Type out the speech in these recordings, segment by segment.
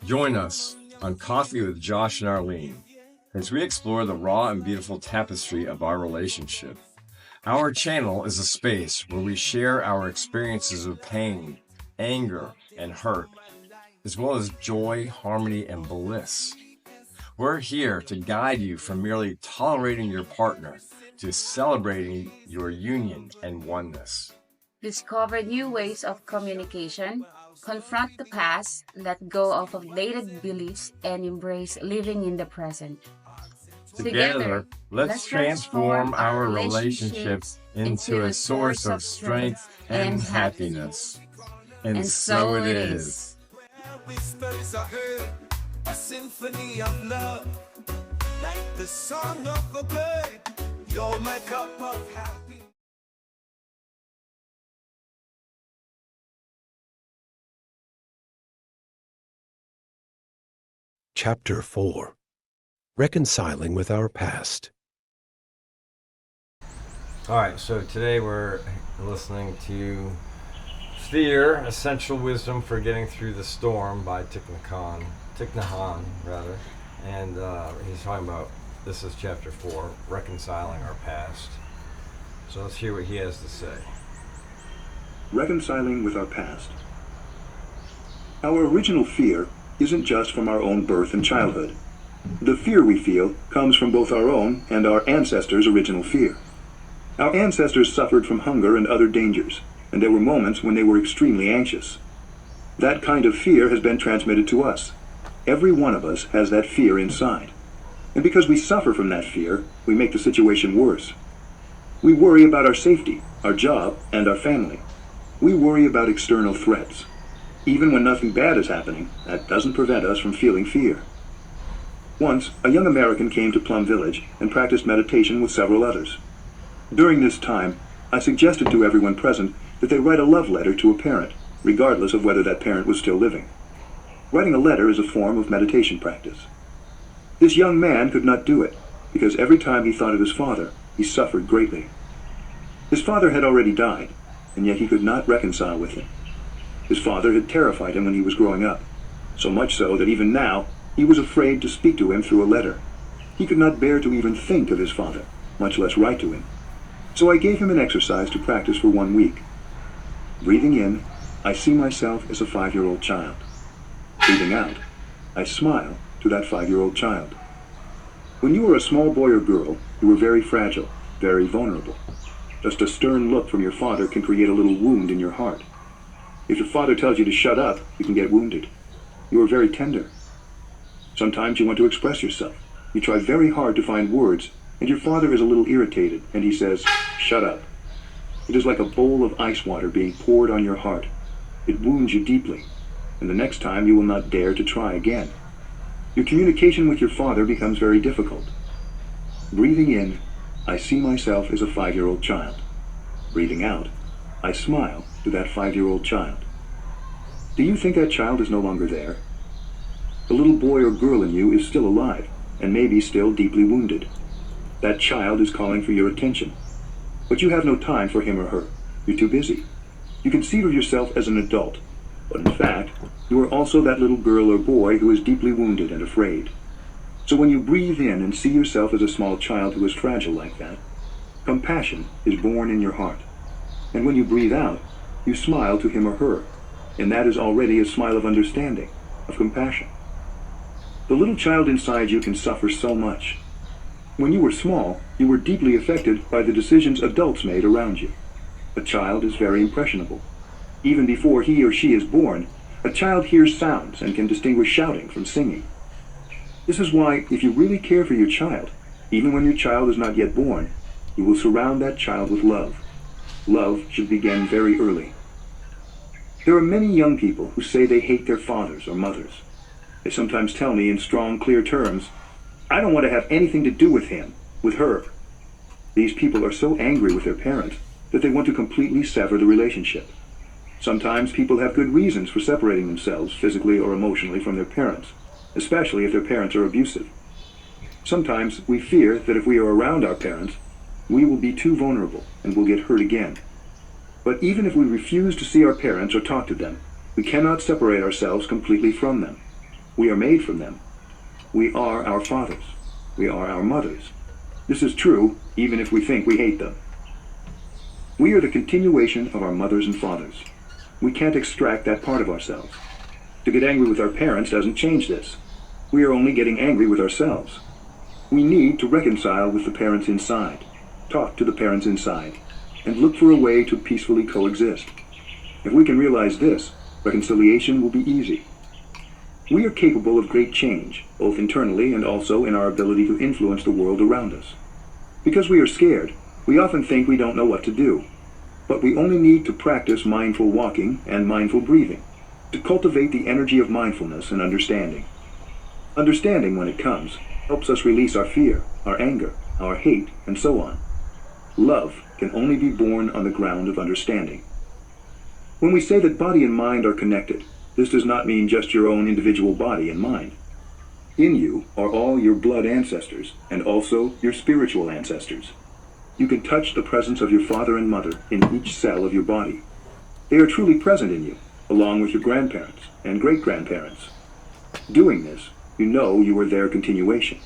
Join us on Coffee with Josh and Arlene as we explore the raw and beautiful tapestry of our relationship. Our channel is a space where we share our experiences of pain, anger, and hurt, as well as joy, harmony, and bliss. We're here to guide you from merely tolerating your partner to celebrating your union and oneness. Discover new ways of communication, confront the past, let go of outdated beliefs, and embrace living in the present. Together, let's transform our relationships into a source of strength and happiness. And so it is. Whispers are heard, a symphony of love, like the song of a bird. You're my cup of happiness. Chapter 4: Reconciling with Our Past. Alright, so today we're listening to Fear, Essential Wisdom for Getting Through the Storm by Thich Nhat, rather. And he's talking about, this is chapter 4, Reconciling Our Past. So let's hear what he has to say. Reconciling with our past. Our original fear isn't just from our own birth and childhood. The fear we feel comes from both our own and our ancestors' original fear. Our ancestors suffered from hunger and other dangers, and there were moments when they were extremely anxious. That kind of fear has been transmitted to us. Every one of us has that fear inside. And because we suffer from that fear, we make the situation worse. We worry about our safety, our job, and our family. We worry about external threats. Even when nothing bad is happening, that doesn't prevent us from feeling fear. Once, a young American came to Plum Village and practiced meditation with several others. During this time, I suggested to everyone present that they write a love letter to a parent, regardless of whether that parent was still living. Writing a letter is a form of meditation practice. This young man could not do it, because every time he thought of his father, he suffered greatly. His father had already died, and yet he could not reconcile with him. His father had terrified him when he was growing up, so much so that even now, he was afraid to speak to him through a letter. He could not bear to even think of his father, much less write to him. So I gave him an exercise to practice for 1 week. Breathing in, I see myself as a 5-year-old child. Breathing out, I smile to that 5-year-old child. When you were a small boy or girl, you were very fragile, very vulnerable. Just a stern look from your father can create a little wound in your heart. If your father tells you to shut up, you can get wounded. You are very tender. Sometimes you want to express yourself. You try very hard to find words, and your father is a little irritated, and he says, "Shut up." It is like a bowl of ice water being poured on your heart. It wounds you deeply, and the next time you will not dare to try again. Your communication with your father becomes very difficult. Breathing in, I see myself as a 5-year-old child. Breathing out, I smile to that 5-year-old child. Do you think that child is no longer there? The little boy or girl in you is still alive, and maybe still deeply wounded. That child is calling for your attention. But you have no time for him or her. You're too busy. You conceive of yourself as an adult, but in fact, you are also that little girl or boy who is deeply wounded and afraid. So when you breathe in and see yourself as a small child who is fragile like that, compassion is born in your heart. And when you breathe out, you smile to him or her, and that is already a smile of understanding, of compassion. The little child inside you can suffer so much. When you were small, you were deeply affected by the decisions adults made around you. A child is very impressionable. Even before he or she is born, a child hears sounds and can distinguish shouting from singing. This is why, if you really care for your child, even when your child is not yet born, you will surround that child with love. Love should begin very early. There are many young people who say they hate their fathers or mothers. They sometimes tell me in strong, clear terms, "I don't want to have anything to do with him, with her." These people are so angry with their parents that they want to completely sever the relationship. Sometimes people have good reasons for separating themselves physically or emotionally from their parents, especially if their parents are abusive. Sometimes we fear that if we are around our parents, we will be too vulnerable and will get hurt again. But even if we refuse to see our parents or talk to them, we cannot separate ourselves completely from them. We are made from them. We are our fathers. We are our mothers. This is true even if we think we hate them. We are the continuation of our mothers and fathers. We can't extract that part of ourselves. To get angry with our parents doesn't change this. We are only getting angry with ourselves. We need to reconcile with the parents inside, talk to the parents inside, and look for a way to peacefully coexist. If we can realize this, reconciliation will be easy. We are capable of great change, both internally and also in our ability to influence the world around us. Because we are scared, we often think we don't know what to do. But we only need to practice mindful walking and mindful breathing to cultivate the energy of mindfulness and understanding. Understanding, when it comes, helps us release our fear, our anger, our hate, and so on. Love can only be born on the ground of understanding. When we say that body and mind are connected, this does not mean just your own individual body and mind. In you are all your blood ancestors and also your spiritual ancestors. You can touch the presence of your father and mother in each cell of your body. They are truly present in you, along with your grandparents and great-grandparents. Doing this, you know you are their continuation.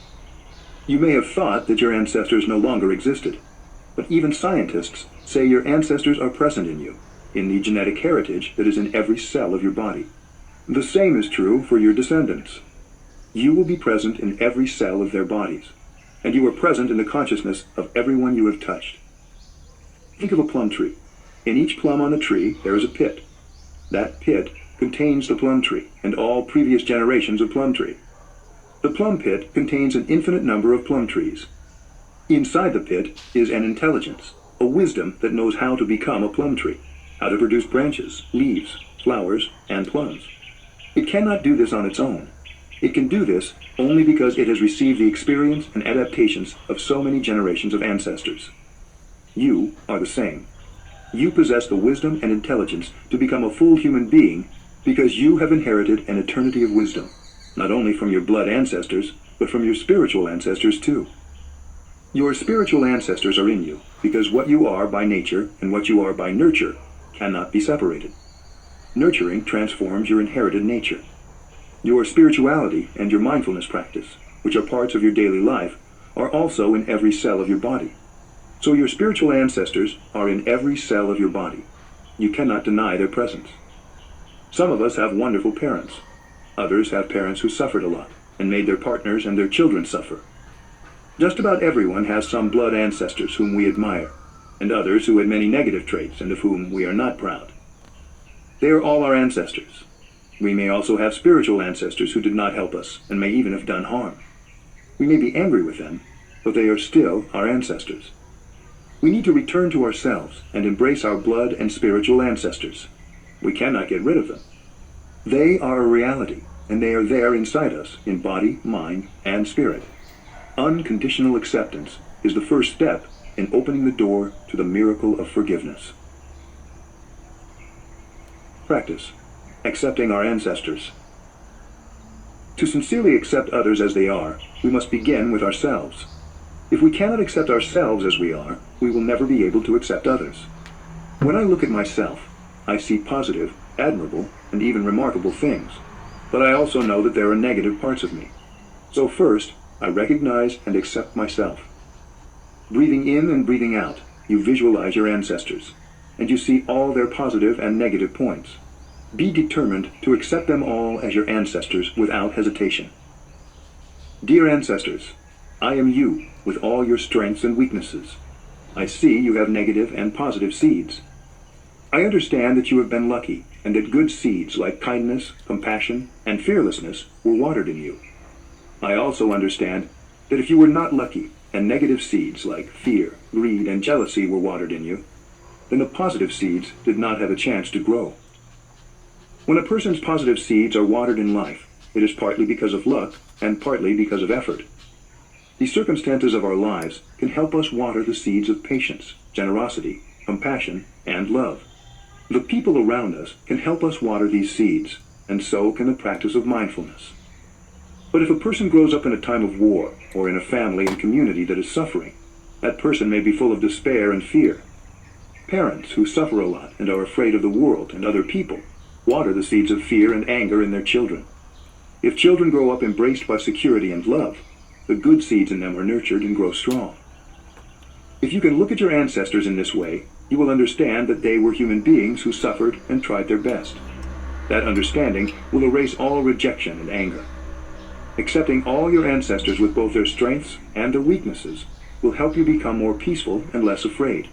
You may have thought that your ancestors no longer existed, but even scientists say your ancestors are present in you, in the genetic heritage that is in every cell of your body. The same is true for your descendants. You will be present in every cell of their bodies, and you are present in the consciousness of everyone you have touched. Think of a plum tree. In each plum on the tree, there is a pit. That pit contains the plum tree and all previous generations of plum tree. The plum pit contains an infinite number of plum trees. Inside the pit is an intelligence, a wisdom that knows how to become a plum tree, how to produce branches, leaves, flowers, and plums. It cannot do this on its own. It can do this only because it has received the experience and adaptations of so many generations of ancestors. You are the same. You possess the wisdom and intelligence to become a full human being because you have inherited an eternity of wisdom, not only from your blood ancestors, but from your spiritual ancestors too. Your spiritual ancestors are in you because what you are by nature and what you are by nurture cannot be separated. Nurturing transforms your inherited nature. Your spirituality and your mindfulness practice, which are parts of your daily life, are also in every cell of your body. So your spiritual ancestors are in every cell of your body. You cannot deny their presence. Some of us have wonderful parents. Others have parents who suffered a lot and made their partners and their children suffer. Just about everyone has some blood ancestors whom we admire, and others who had many negative traits and of whom we are not proud. They are all our ancestors. We may also have spiritual ancestors who did not help us and may even have done harm. We may be angry with them, but they are still our ancestors. We need to return to ourselves and embrace our blood and spiritual ancestors. We cannot get rid of them. They are a reality, and they are there inside us in body, mind, and spirit. Unconditional acceptance is the first step in opening the door to the miracle of forgiveness. Practice. Accepting our ancestors. To sincerely accept others as they are, we must begin with ourselves. If we cannot accept ourselves as we are, we will never be able to accept others. When I look at myself, I see positive, admirable, and even remarkable things, but I also know that there are negative parts of me. So first, I recognize and accept myself. Breathing in and breathing out, you visualize your ancestors, and you see all their positive and negative points. Be determined to accept them all as your ancestors without hesitation. Dear ancestors, I am you with all your strengths and weaknesses. I see you have negative and positive seeds. I understand that you have been lucky and that good seeds like kindness, compassion, and fearlessness were watered in you. I also understand that if you were not lucky and negative seeds like fear, greed, and jealousy were watered in you, then the positive seeds did not have a chance to grow. When a person's positive seeds are watered in life, it is partly because of luck and partly because of effort. The circumstances of our lives can help us water the seeds of patience, generosity, compassion, and love. The people around us can help us water these seeds, and so can the practice of mindfulness. But if a person grows up in a time of war or in a family and community that is suffering, That person may be full of despair and fear. Parents who suffer a lot and are afraid of the world and other people water the seeds of fear and anger in their children. If children grow up embraced by security and love, the good seeds in them are nurtured and grow strong. If you can look at your ancestors in this way, you will understand that they were human beings who suffered and tried their best. That understanding will erase all rejection and anger. Accepting all your ancestors with both their strengths and their weaknesses will help you become more peaceful and less afraid.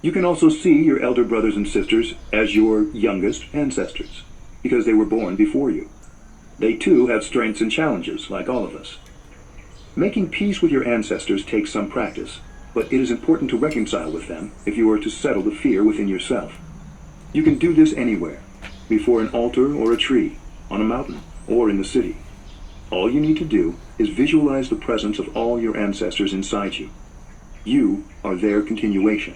You can also see your elder brothers and sisters as your youngest ancestors, because they were born before you. They too have strengths and challenges, like all of us. Making peace with your ancestors takes some practice, but it is important to reconcile with them if you are to settle the fear within yourself. You can do this anywhere, before an altar or a tree, on a mountain, or in the city. All you need to do is visualize the presence of all your ancestors inside you. You are their continuation.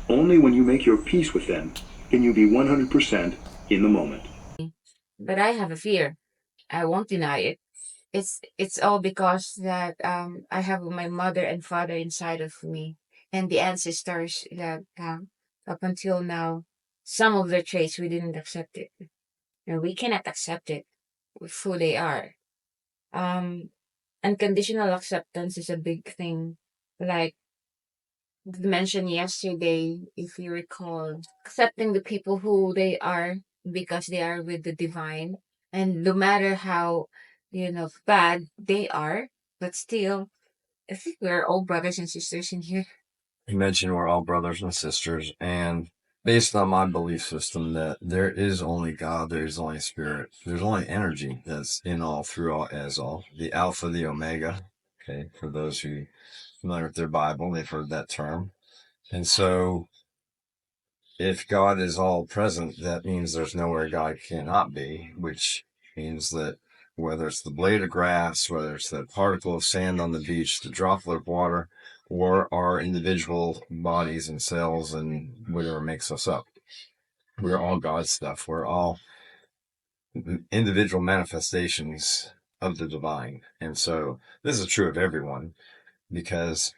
Only when you make your peace with them can you be 100% in the moment. But I have a fear. I won't deny it. It's all because that I have my mother and father inside of me, and the ancestors that up until now, some of their traits we didn't accept it, and we cannot accept it with who they are. Um, Unconditional acceptance is a big thing. Like mentioned yesterday, if you recall, accepting the people who they are because they are with the divine, and no matter how bad they are, but still, I think we're all brothers and sisters in here. You mentioned we're all brothers and sisters, and based on my belief system that there is only God, there is only spirit, there's only energy that's in all, through all, as all, the Alpha, the Omega. Okay, for those who are familiar with their Bible, they've heard that term. And so if God is all present, that means there's nowhere God cannot be, which means that whether it's the blade of grass, whether it's the particle of sand on the beach, the droplet of water, or our individual bodies and cells and whatever makes us up, we're all God's stuff. We're all individual manifestations of the divine. And so this is true of everyone, because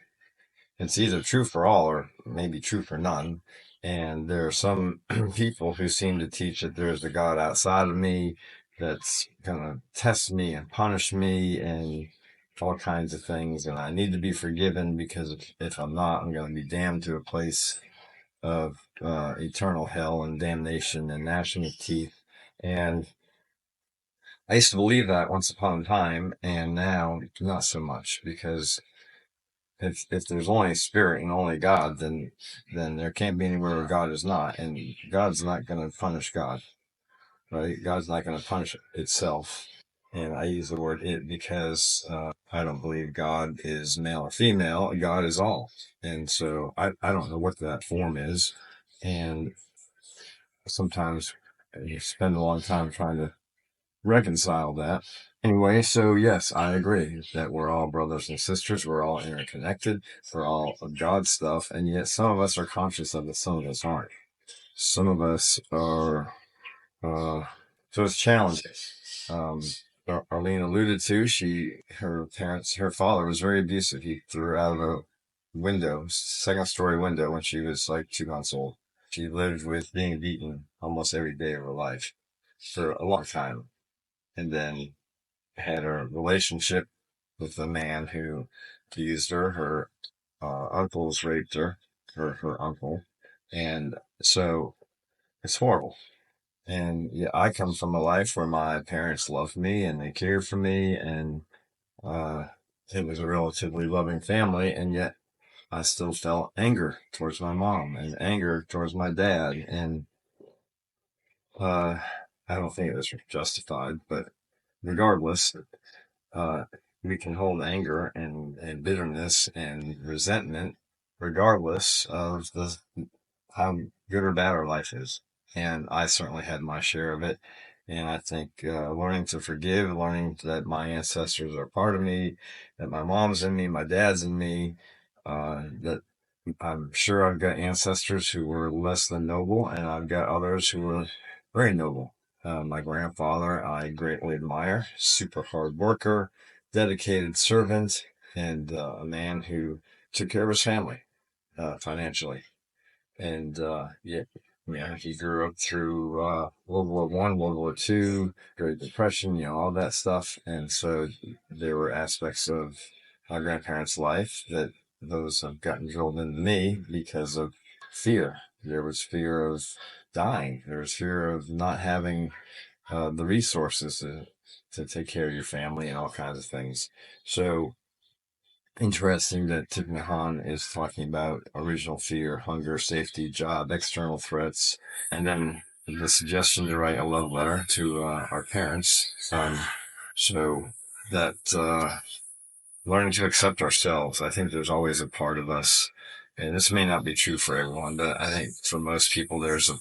it's either true for all or maybe true for none. And there are some people who seem to teach that there's a God outside of me that's going to test me and punish me and all kinds of things. And I need to be forgiven, because if I'm not, I'm going to be damned to a place of eternal hell and damnation and gnashing of teeth. And I used to believe that once upon a time, and now not so much, because if there's only spirit and only God, then there can't be anywhere where God is not, and God's not going to punish God, right? God's not going to punish itself. And I use the word it because I don't believe God is male or female. God is all. And so I don't know what that form is. And sometimes you spend a long time trying to reconcile that. Anyway, so yes, I agree that we're all brothers and sisters. We're all interconnected. We're all of God's stuff. And yet some of us are conscious of it. Some of us aren't. Some of us are, so it's challenging. Arlene alluded to, her father was very abusive. He threw her out of a window, second story window, when she was like 2 months old. She lived with being beaten almost every day of her life for a long time. And then had a relationship with a man who abused her. Her uncles raped her uncle. And so it's horrible. And yeah, I come from a life where my parents loved me and they cared for me, and it was a relatively loving family, and yet I still felt anger towards my mom and anger towards my dad. And I don't think it was justified, but regardless, we can hold anger and bitterness and resentment regardless of how good or bad our life is. And I certainly had my share of it. And I think learning to forgive, learning that my ancestors are part of me, that my mom's in me, my dad's in me, that I'm sure I've got ancestors who were less than noble, and I've got others who were very noble. My grandfather, I greatly admire, super hard worker, dedicated servant, and a man who took care of his family financially. And yeah, he grew up through World War One, World War Two, Great Depression, all that stuff. And so there were aspects of my grandparents' life that those have gotten drilled into me because of fear. There was fear of dying. There was fear of not having the resources to take care of your family and all kinds of things. So interesting that Thich Nhat is talking about original fear, hunger, safety, job, external threats, and then the suggestion to write a love letter to our parents. So that learning to accept ourselves, I think there's always a part of us, and this may not be true for everyone, but I think for most people, there's a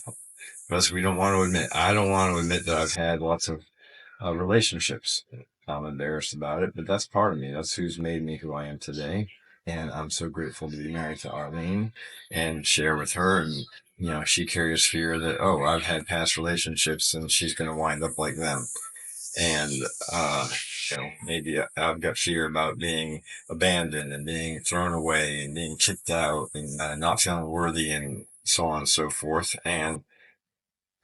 us we don't want to admit. I don't want to admit that I've had lots of relationships. I'm embarrassed about it, but that's part of me. That's who's made me who I am today. And I'm so grateful to be married to Arlene and share with her. And, she carries fear that, oh, I've had past relationships and she's going to wind up like them. And, maybe I've got fear about being abandoned and being thrown away and being kicked out and not feeling worthy and so on and so forth. And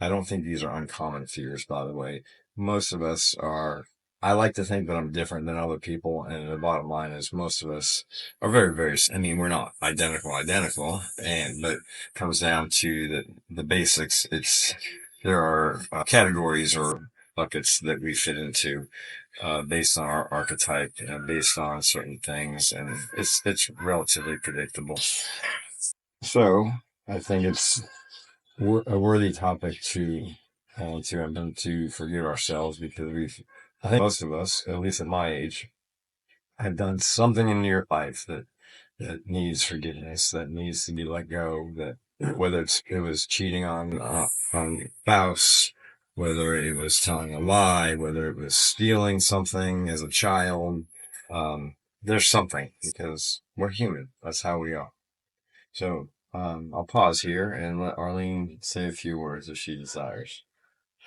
I don't think these are uncommon fears, by the way. Most of us are. I like to think that I'm different than other people, and the bottom line is most of us are very, very. I mean, we're not identical, but it comes down to the basics. There are categories or buckets that we fit into based on our archetype, based on certain things, and it's relatively predictable. So I think it's a worthy topic to forgive ourselves because I think most of us, at least at my age, have done something in your life that needs forgiveness, that needs to be let go, that whether it was cheating on your spouse, whether it was telling a lie, whether it was stealing something as a child, there's something because we're human. That's how we are. So I'll pause here and let Arlene say a few words if she desires.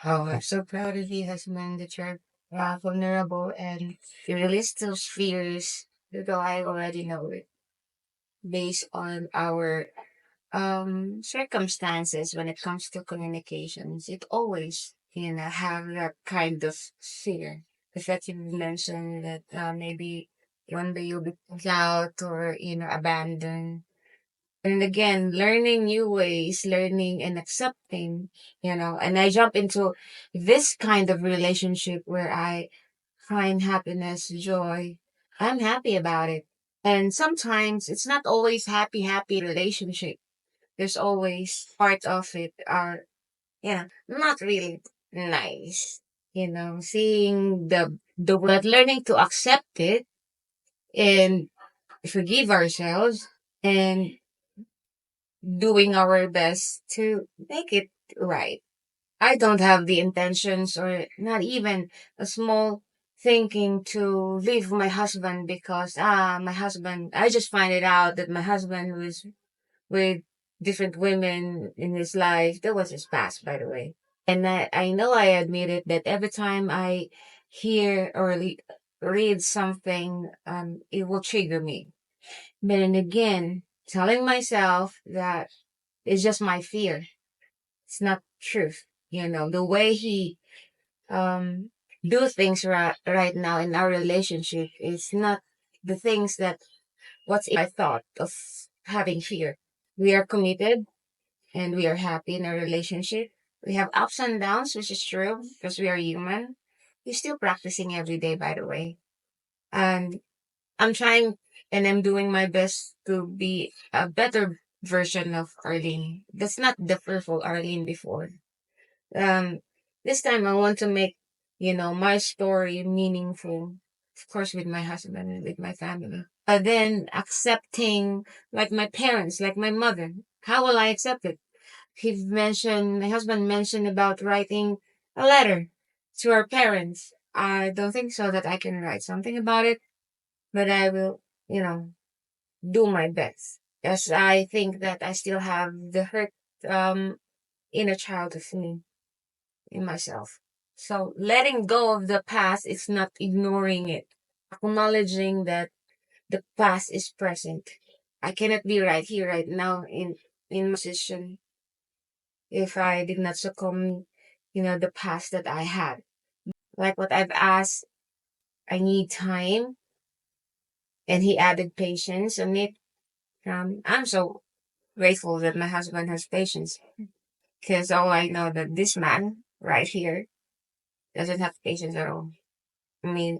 Oh, I'm so proud of you, husband, that you're vulnerable and you release those fears, though I already know it, based on our circumstances when it comes to communications. It always, have that kind of fear. The fact you mentioned that maybe one day you'll be kicked out or, abandoned. And again, learning new ways, learning and accepting, and I jump into this kind of relationship where I find happiness, joy. I'm happy about it. And sometimes it's not always happy relationship. There's always part of it are, not really nice. Seeing the world, learning to accept it and forgive ourselves and doing our best to make it right. I don't have the intentions or not even a small thinking to leave my husband because my husband, I just find it out that my husband was with different women in his life. That was his past, by the way. And I know I admit it that every time I hear or read something, it will trigger me. But then again, telling myself that it's just my fear. It's not truth. The way he um do things right now in our relationship is not the things that what's I thought of having fear. We are committed and we are happy in our relationship. We have ups and downs, which is true because we are human. We're still practicing every day, by the way. And I'm trying and I'm doing my best to be a better version of Arlene. That's not the perfect Arlene before. Um, this time I want to make, my story meaningful. Of course, with my husband and with my family. But then accepting, like my parents, like my mother. How will I accept it? My husband mentioned about writing a letter to our parents. I don't think so that I can write something about it, but I will, do my best. As I think that I still have the hurt, inner child of me in myself. So letting go of the past is not ignoring it. Acknowledging that the past is present. I cannot be right here, right now, in my position if I did not succumb, the past that I had. Like what I've asked, I need time, and he added patience on it. I'm so grateful that my husband has patience, because all I know that this man right here doesn't have patience at all. I mean,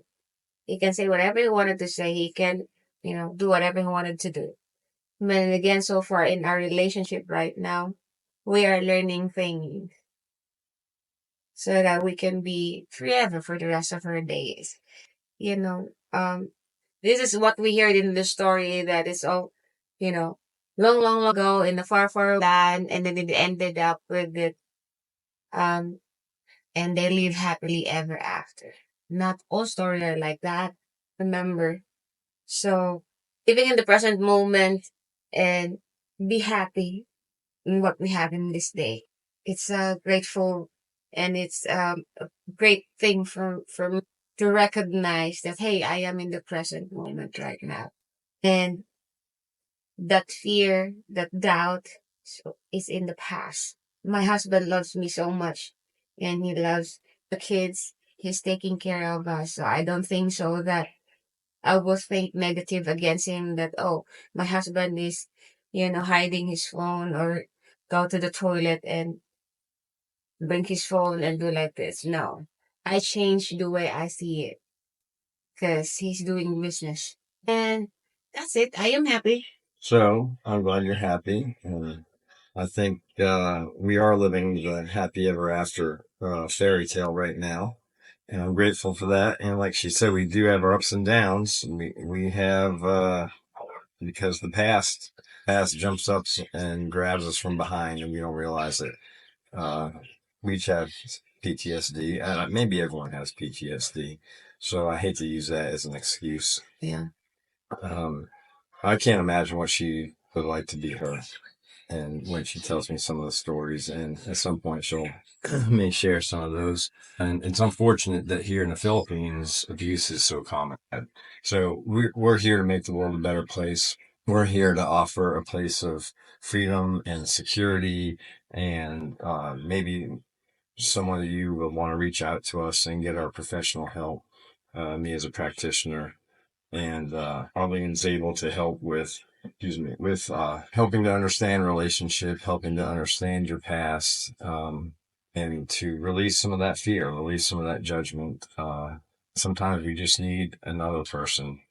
he can say whatever he wanted to say. He can, do whatever he wanted to do. But again, so far in our relationship right now, we are learning things so that we can be forever for the rest of our days. This is what we heard in the story that it's all, long, long, long ago in the far, far land, and then it ended up with it, um, and they live happily ever after. Not all stories are like that. Remember, so living in the present moment and be happy in what we have in this day. It's grateful, and it's a great thing for me to recognize that, hey, I am in the present moment right now. And that fear, that doubt is in the past. My husband loves me so much, and he loves the kids. He's taking care of us. So I don't think so that I will think negative against him that, oh, my husband is, hiding his phone or go to the toilet and bring his phone and do like this. No, I changed the way I see it because he's doing business. And that's it. I am happy. So I'm glad you're happy. And I think we are living the happy ever after fairy tale right now. And I'm grateful for that. And like she said, we do have our ups and downs. We have, because the past jumps up and grabs us from behind and we don't realize it. We each have PTSD, and maybe everyone has PTSD. So I hate to use that as an excuse. Yeah. I can't imagine what she would like to be her. And when she tells me some of the stories, and at some point she'll may share some of those. And it's unfortunate that here in the Philippines, abuse is so common. So we're here to make the world a better place. We're here to offer a place of freedom and security, and maybe someone of you will want to reach out to us and get our professional help. Me as a practitioner, and Arlene's able to help with helping to understand relationship, helping to understand your past, and to release some of that fear, release some of that judgment. Sometimes we just need another person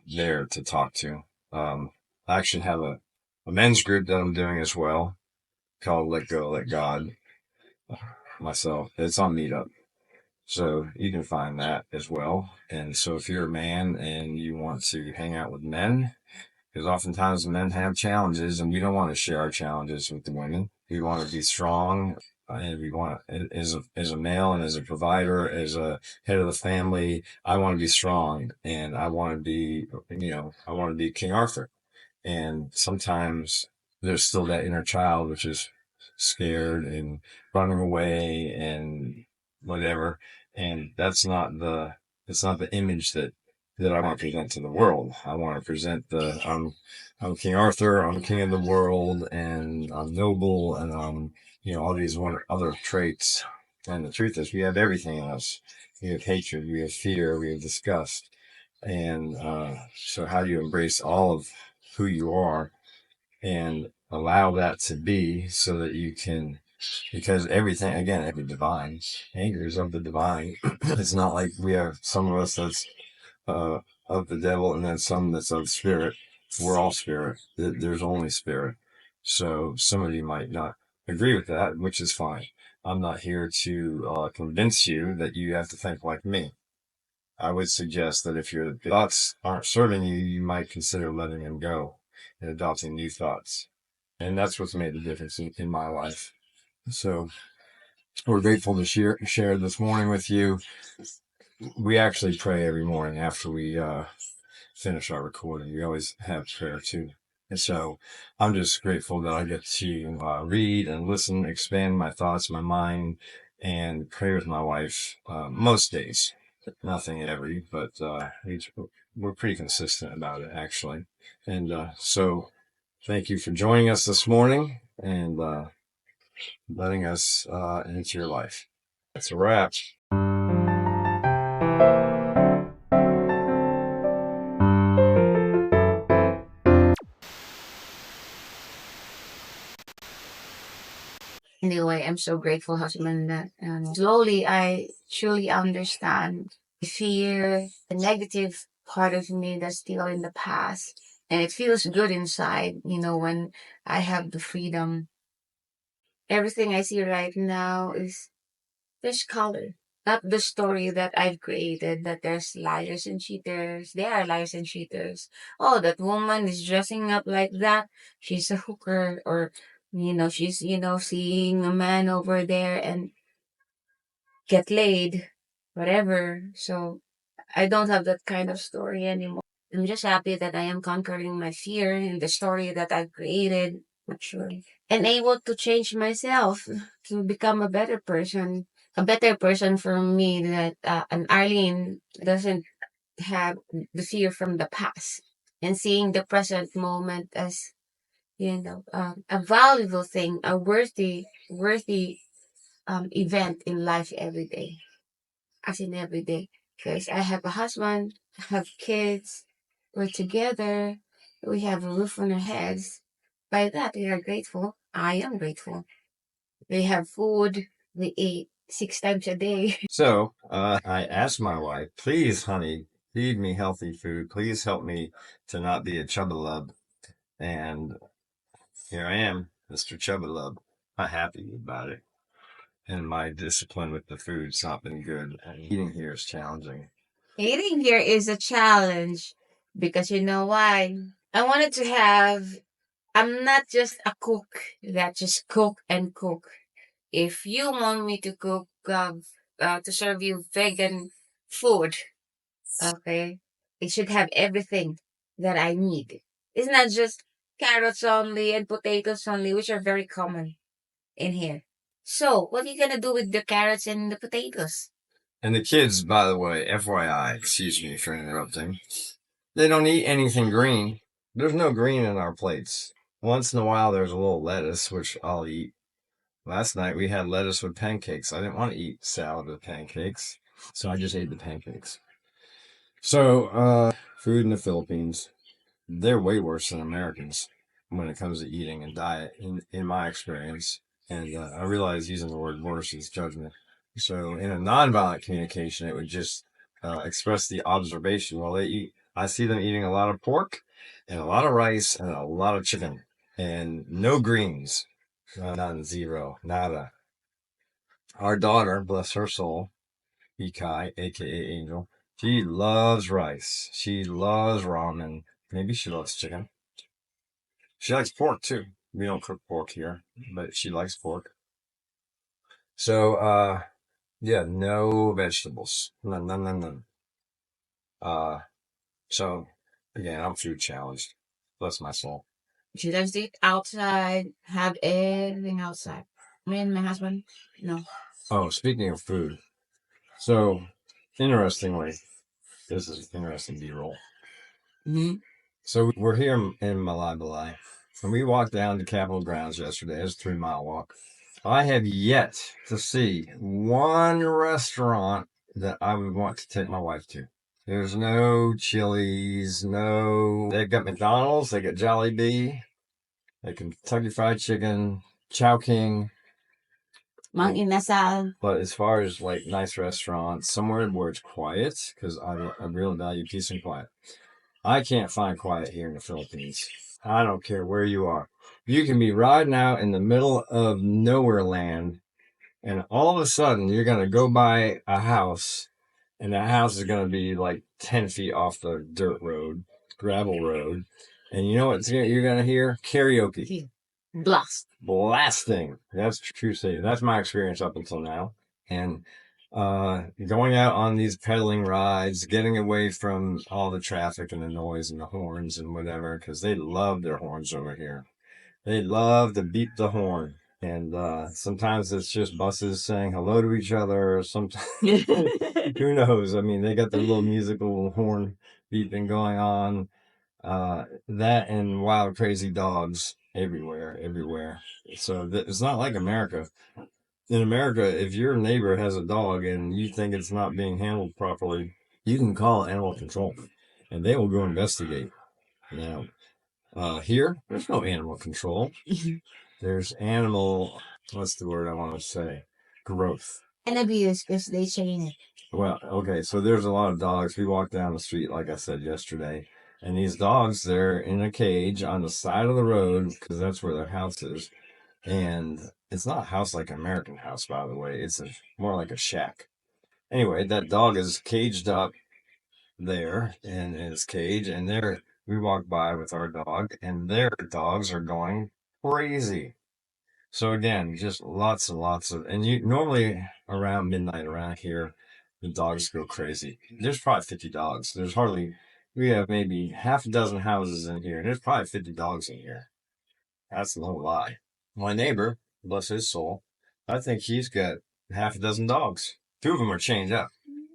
there to talk to. I actually have a men's group that I'm doing as well called Let Go, Let God. Myself, it's on Meetup. So you can find that as well. And so if you're a man and you want to hang out with men, because oftentimes men have challenges and we don't want to share our challenges with the women. We want to be strong, and we want, as a male and as a provider, as a head of the family, I want to be strong, and I want to be, I want to be King Arthur. And sometimes there's still that inner child, which is scared and running away and whatever. And it's not the image that I want to present to the world. I want to present I'm King Arthur, I'm king of the world, and I'm noble, and I'm, all these other traits. And the truth is we have everything in us. We have hatred, we have fear, we have disgust. And so how do you embrace all of who you are and allow that to be, so that you can, because everything, again, every divine, anger is of the divine. It's not like we have some of us that's of the devil and then some that's of spirit. We're all spirit. There's only spirit. So some of you might not agree with that, which is fine. I'm not here to convince you that you have to think like me. I would suggest that if your thoughts aren't serving you, you might consider letting them go and adopting new thoughts. And that's what's made the difference in my life. So we're grateful to share this morning with you. We actually pray every morning after we finish our recording. We always have prayer too. And so I'm just grateful that I get to read and listen, expand my thoughts, my mind, and pray with my wife most days. Nothing every, but we're pretty consistent about it, actually. And so thank you for joining us this morning and letting us into your life. That's a wrap. Anyway, I'm so grateful, husband, that slowly I truly understand the fear, the negative part of me that's still in the past. And it feels good inside, when I have the freedom. Everything I see right now is there's color. Not the story that I've created that there's liars and cheaters. They are liars and cheaters. Oh, that woman is dressing up like that. She's a hooker, or she's seeing a man over there and get laid, whatever. So I don't have that kind of story anymore. I'm just happy that I am conquering my fear in the story that I've created, actually, and able to change myself to become a better person. A better person for me that an Arlene doesn't have the fear from the past and seeing the present moment as a valuable thing, a worthy event in life every day, as in every day. Because I have a husband, I have kids, we're together, we have a roof on our heads. By that, we are grateful. I am grateful. We have food, we eat 6 times a day. So I asked my wife, please, honey, feed me healthy food. Please help me to not be a chubbalub. And here I am, Mr. Chubbalub. Not happy about it. And my discipline with the food's not been good. And eating here is challenging. Eating here is a challenge because you know why? I wanted to have, I'm not just a cook that just cook and cook. If you want me to cook, to serve you vegan food, okay, it should have everything that I need. It's not just carrots only and potatoes only, which are very common in here. So, what are you gonna do with the carrots and the potatoes? And the kids, by the way, FYI, excuse me for interrupting, they don't eat anything green. There's no green in our plates. Once in a while, there's a little lettuce, which I'll eat. Last night, we had lettuce with pancakes. I didn't want to eat salad with pancakes, so I just ate the pancakes. So, food in the Philippines, they're way worse than Americans when it comes to eating and diet, in my experience. And I realize using the word worse is judgment. So in a nonviolent communication, it would just express the observation. While they eat, I see them eating a lot of pork and a lot of rice and a lot of chicken and no greens. None, zero, nada. Our daughter, bless her soul, Ikai, aka Angel, she loves rice. She loves ramen. Maybe she loves chicken. She likes pork too. We don't cook pork here, but she likes pork. So, yeah, no vegetables. None. So, again, I'm food challenged. Bless my soul. She loves to eat outside, have everything outside. Me and my husband, no. Oh, speaking of food. So, interestingly, this is interesting B-roll. Mm-hmm. So, we're here in Malai, and we walked down to Capitol Grounds yesterday. It was a 3-mile walk. I have yet to see one restaurant that I would want to take my wife to. There's no Chili's, they've got McDonald's, they got Jollibee, they got Kentucky Fried Chicken, Chowking. Mang Inasal. But as far as like nice restaurants, somewhere where it's quiet, because I really value peace and quiet. I can't find quiet here in the Philippines. I don't care where you are. You can be riding out in the middle of nowhere land, and all of a sudden you're going to go by a house, and that house is going to be like 10 feet off the dirt road, gravel road. And you know what you're going to hear? Karaoke. Blasting. That's true statement. That's my experience up until now. And going out on these pedaling rides, getting away from all the traffic and the noise and the horns and whatever, because they love their horns over here. They love to beat the horn. And sometimes it's just buses saying hello to each other. Sometimes, who knows? I mean, they got their little musical horn beeping going on. That and wild, crazy dogs everywhere. So it's not like America. In America, if your neighbor has a dog and you think it's not being handled properly, you can call animal control and they will go investigate. Now, here, there's no animal control. There's what's the word I want to say? Growth. And abuse because they chain it. Well, okay, so there's a lot of dogs. We walked down the street, like I said yesterday, and these dogs, they're in a cage on the side of the road because that's where their house is. And it's not a house like an American house, by the way. It's more like a shack. Anyway, that dog is caged up there in his cage, and we walk by with our dog, and their dogs are going crazy. So again, just lots and lots and you normally around midnight around here, the dogs go crazy. There's probably 50 dogs. We have maybe half a dozen houses in here, and there's probably 50 dogs in here. That's no lie. My neighbor, bless his soul, I think he's got half a dozen dogs. 2 of them are chained up.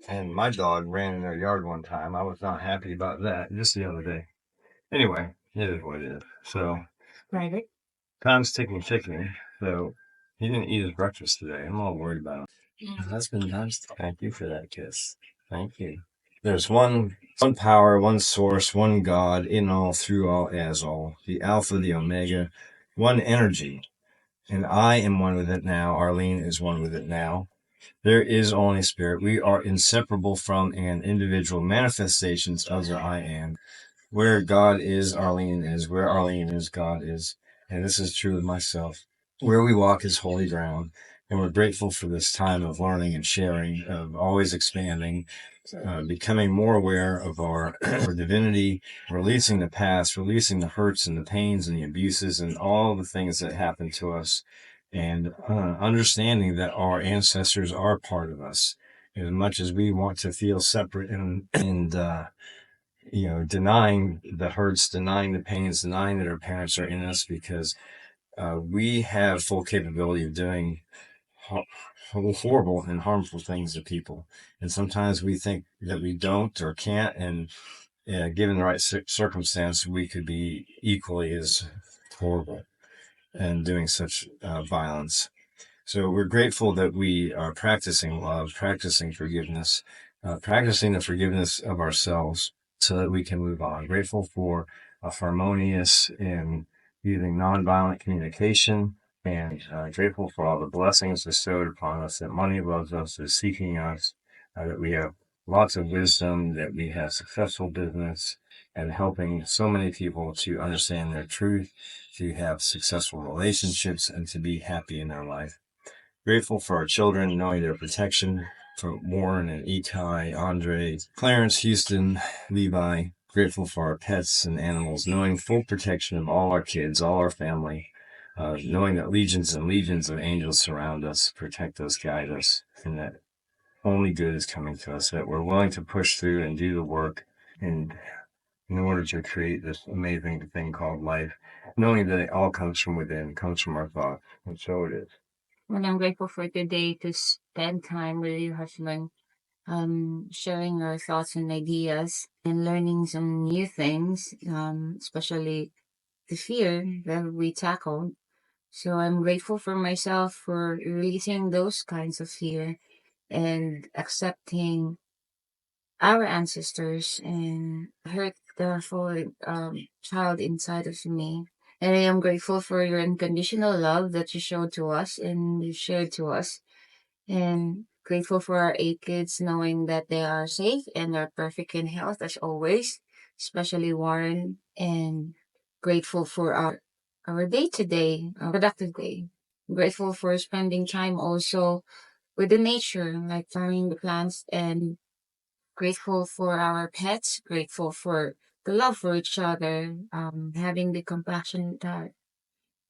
And my dog ran in their yard one time. I was not happy about that just the other day. Anyway, it is what it is. So, Private. time's ticking. So, he didn't eat his breakfast today. I'm all worried about him. That's been nice. Thank you for that kiss. Thank you. There's one power, one source, one God, in all, through all, as all, the Alpha, the Omega, one energy. And I am one with it now. Arlene is one with it now. There is only Spirit. We are inseparable from and individual manifestations of the I Am. Where God is, Arlene is. Where Arlene is, God is. And this is true of myself. Where we walk is holy ground. And we're grateful for this time of learning and sharing, of always expanding, becoming more aware of our divinity, releasing the past, releasing the hurts and the pains and the abuses and all the things that happen to us, and understanding that our ancestors are part of us. As much as we want to feel separate and denying the hurts, denying the pains, denying that our parents are in us, because we have full capability of doing horrible and harmful things to people. And sometimes we think that we don't or can't, and given the right circumstance, we could be equally as horrible and doing such violence. So we're grateful that we are practicing love, practicing forgiveness, practicing the forgiveness of ourselves so that we can move on. Grateful for a harmonious and using nonviolent communication, and grateful for all the blessings bestowed upon us, that money loves us, is seeking us, that we have lots of wisdom, that we have successful business, and helping so many people to understand their truth, to have successful relationships, and to be happy in their life. Grateful for our children, knowing their protection, for Warren and Itai, Andre, Clarence, Houston, Levi. Grateful for our pets and animals, knowing full protection of all our kids, all our family, knowing that legions and legions of angels surround us, protect us, guide us, and that only good is coming to us, that we're willing to push through and do the work in order to create this amazing thing called life, knowing that it all comes from within, comes from our thoughts, and so it is. And I'm grateful for today to spend time with your husband, sharing our thoughts and ideas and learning some new things, especially the fear that we tackled. So I'm grateful for myself for releasing those kinds of fear and accepting our ancestors and hurt the full child inside of me. And I am grateful for your unconditional love that you showed to us and you shared to us. And grateful for our 8 kids, knowing that they are safe and are perfect in health as always, especially Warren. And grateful for our day today, a productive day. Grateful for spending time also with the nature, like farming the plants, and grateful for our pets, grateful for the love for each other, having the compassionate heart,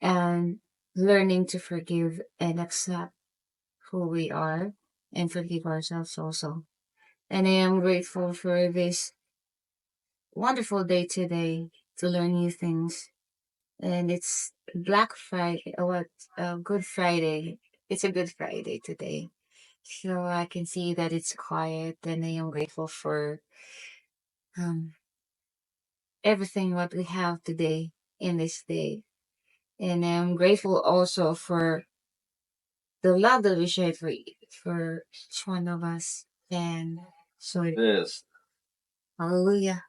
and learning to forgive and accept who we are and forgive ourselves also. And I am grateful for this wonderful day today to learn new things and it's Black Friday. What? Good Friday. It's a Good Friday today, so I can see that it's quiet, and I am grateful for um everything what we have today in this day, and I'm grateful also for the love that we share for each one of us, and so Yes. hallelujah.